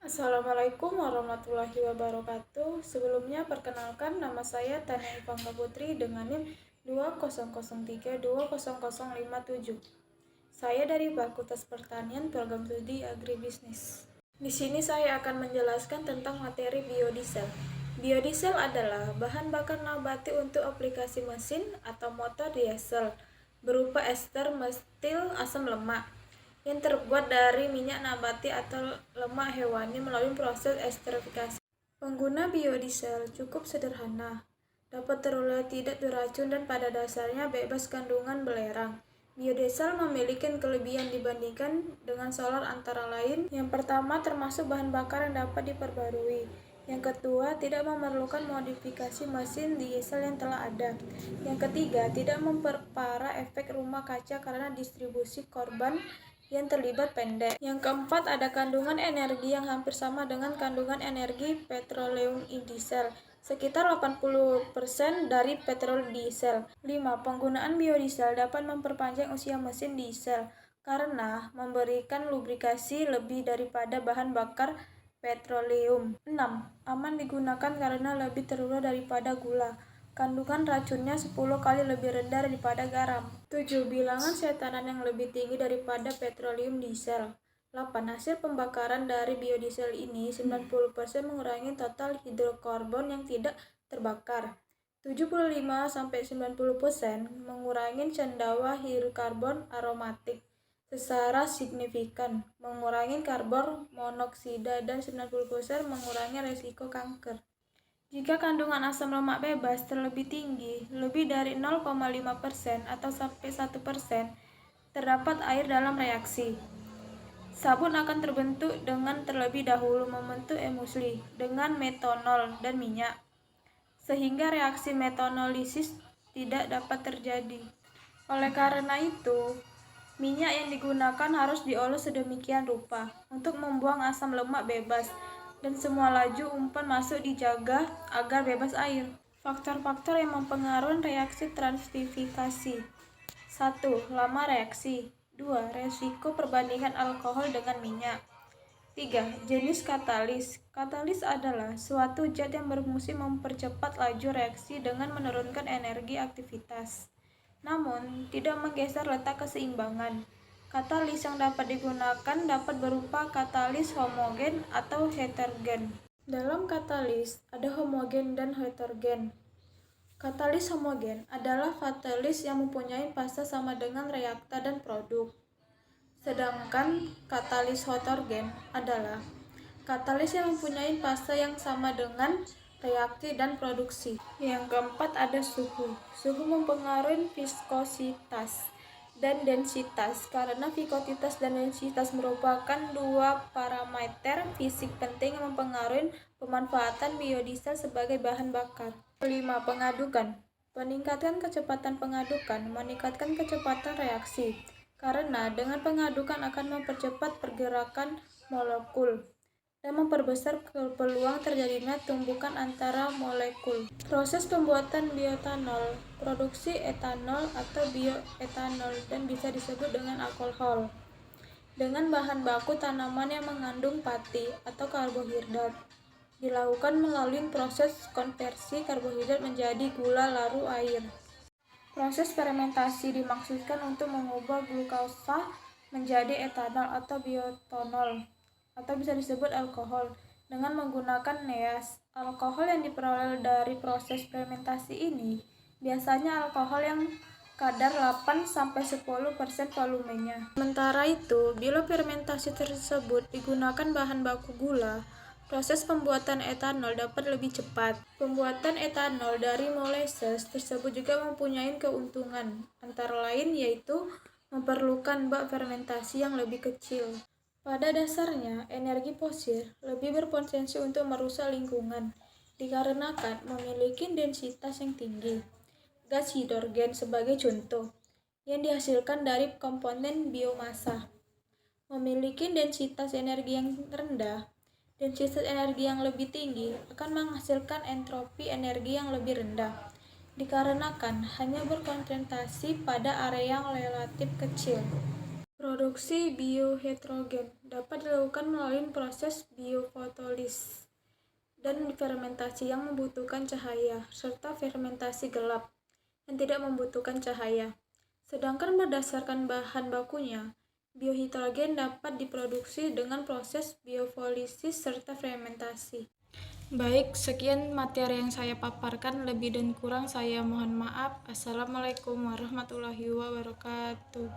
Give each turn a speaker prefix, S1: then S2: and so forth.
S1: Assalamualaikum warahmatullahi wabarakatuh. Sebelumnya perkenalkan, nama saya Tania Ivangka Putri dengan NIM 2003200057. Saya dari Fakultas Pertanian Program Studi Agribisnis. Di sini saya akan menjelaskan tentang materi biodiesel. Biodiesel adalah bahan bakar nabati untuk aplikasi mesin atau motor diesel berupa ester metil asam lemak yang terbuat dari minyak nabati atau lemak hewani melalui proses esterifikasi. Pengguna biodiesel cukup sederhana, dapat terlihat tidak beracun dan pada dasarnya bebas kandungan belerang. Biodiesel memiliki kelebihan dibandingkan dengan solar antara lain. Yang pertama, termasuk bahan bakar yang dapat diperbarui. Yang kedua, tidak memerlukan modifikasi mesin diesel yang telah ada. Yang ketiga, tidak memperparah efek rumah kaca karena distribusi korban yang terlibat pendek. Yang keempat, ada kandungan energi yang hampir sama dengan kandungan energi petroleum diesel, sekitar 80% dari petrol diesel. 5. Penggunaan biodiesel dapat memperpanjang usia mesin diesel karena memberikan lubrikasi lebih daripada bahan bakar petroleum. 6. Aman digunakan karena lebih terurus daripada gula. Kandungan racunnya 10 kali lebih rendah daripada garam. 7. Bilangan setanan yang lebih tinggi daripada petroleum diesel. 8. Hasil pembakaran dari biodiesel ini 90% mengurangi total hidrokarbon yang tidak terbakar. 75-90% mengurangi sendawa hidrokarbon aromatik secara signifikan, mengurangi karbon monoksida, dan 90% mengurangi risiko kanker. Jika kandungan asam lemak bebas terlebih tinggi, lebih dari 0,5% atau sampai 1%, terdapat air dalam reaksi. Sabun akan terbentuk dengan terlebih dahulu membentuk emulsi dengan metanol dan minyak, sehingga reaksi metanolisis tidak dapat terjadi. Oleh karena itu, minyak yang digunakan harus diolah sedemikian rupa untuk membuang asam lemak bebas, dan semua laju umpan masuk dijaga agar bebas air. Faktor-faktor yang mempengaruhi reaksi transvivifikasi. 1. Lama reaksi. 2. Resiko perbandingan alkohol dengan minyak. 3. Jenis katalis. Katalis adalah suatu zat yang berfungsi mempercepat laju reaksi dengan menurunkan energi aktivitas, namun tidak menggeser letak keseimbangan. Katalis yang dapat digunakan dapat berupa katalis homogen atau heterogen. Dalam katalis ada homogen dan heterogen. Katalis homogen adalah katalis yang mempunyai fase sama dengan reaktan dan produk. Sedangkan katalis heterogen adalah katalis yang mempunyai fase yang sama dengan reaksi dan produksi. Yang keempat, ada suhu. Suhu mempengaruhi viskositas dan densitas karena viskositas dan densitas merupakan dua parameter fisik penting yang mempengaruhi pemanfaatan biodiesel sebagai bahan bakar. 5. Pengadukan. Peningkatan kecepatan pengadukan meningkatkan kecepatan reaksi karena dengan pengadukan akan mempercepat pergerakan molekul dan memperbesar peluang terjadinya tumbukan antara molekul. Proses pembuatan bioetanol, produksi etanol atau bioetanol, dan bisa disebut dengan alkohol dengan bahan baku tanaman yang mengandung pati atau karbohidrat, dilakukan melalui proses konversi karbohidrat menjadi gula larut air. Proses fermentasi dimaksudkan untuk mengubah glukosa menjadi etanol atau bioetanol, atau bisa disebut alkohol, dengan menggunakan neas. Alkohol yang diperoleh dari proses fermentasi ini biasanya alkohol yang kadar 8-10% volumenya. Sementara itu, bila fermentasi tersebut digunakan bahan baku gula, proses pembuatan etanol dapat lebih cepat. Pembuatan etanol dari molasses tersebut juga mempunyai keuntungan, antara lain yaitu memerlukan bak fermentasi yang lebih kecil. Pada dasarnya, energi fosil lebih berpotensi untuk merusak lingkungan dikarenakan memiliki densitas yang tinggi. Gas hidrogen sebagai contoh, yang dihasilkan dari komponen biomasa, memiliki densitas energi yang rendah. Densitas energi yang lebih tinggi akan menghasilkan entropi energi yang lebih rendah, dikarenakan hanya berkonsentrasi pada area yang relatif kecil. Produksi biohidrogen dapat dilakukan melalui proses biofotolis dan fermentasi yang membutuhkan cahaya, serta fermentasi gelap yang tidak membutuhkan cahaya. Sedangkan berdasarkan bahan bakunya, biohidrogen dapat diproduksi dengan proses biofolisis serta fermentasi. Baik, sekian materi yang saya paparkan, lebih dan kurang saya mohon maaf. Assalamualaikum warahmatullahi wabarakatuh.